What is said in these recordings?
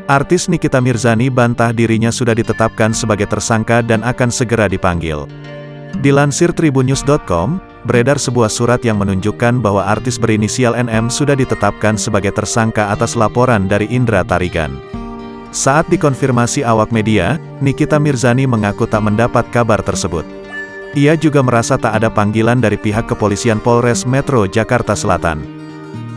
Artis Nikita Mirzani bantah dirinya sudah ditetapkan sebagai tersangka dan akan segera dipanggil. Dilansir tribunnews.com, beredar sebuah surat yang menunjukkan bahwa artis berinisial NM sudah ditetapkan sebagai tersangka atas laporan dari Indra Tarigan. Saat dikonfirmasi awak media, Nikita Mirzani mengaku tak mendapat kabar tersebut. Ia juga merasa tak ada panggilan dari pihak kepolisian Polres Metro Jakarta Selatan.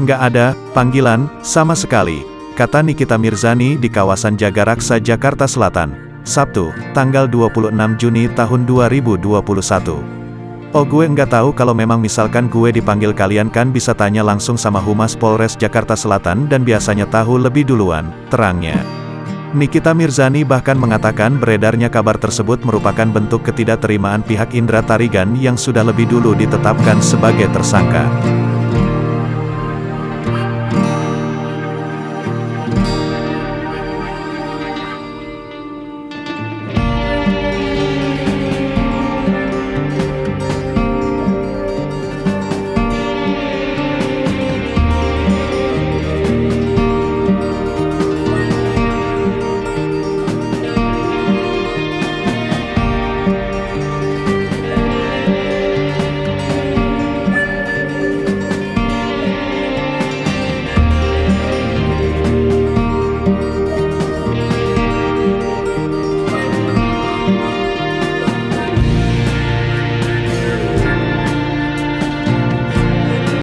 "Nggak ada panggilan, sama sekali," kata Nikita Mirzani di kawasan Jagaraksa, Jakarta Selatan, Sabtu, tanggal 26 Juni tahun 2021. "Oh, gue nggak tahu, kalau memang misalkan gue dipanggil kalian kan bisa tanya langsung sama Humas Polres Jakarta Selatan dan biasanya tahu lebih duluan," terangnya. Nikita Mirzani bahkan mengatakan beredarnya kabar tersebut merupakan bentuk ketidakterimaan pihak Indra Tarigan yang sudah lebih dulu ditetapkan sebagai tersangka.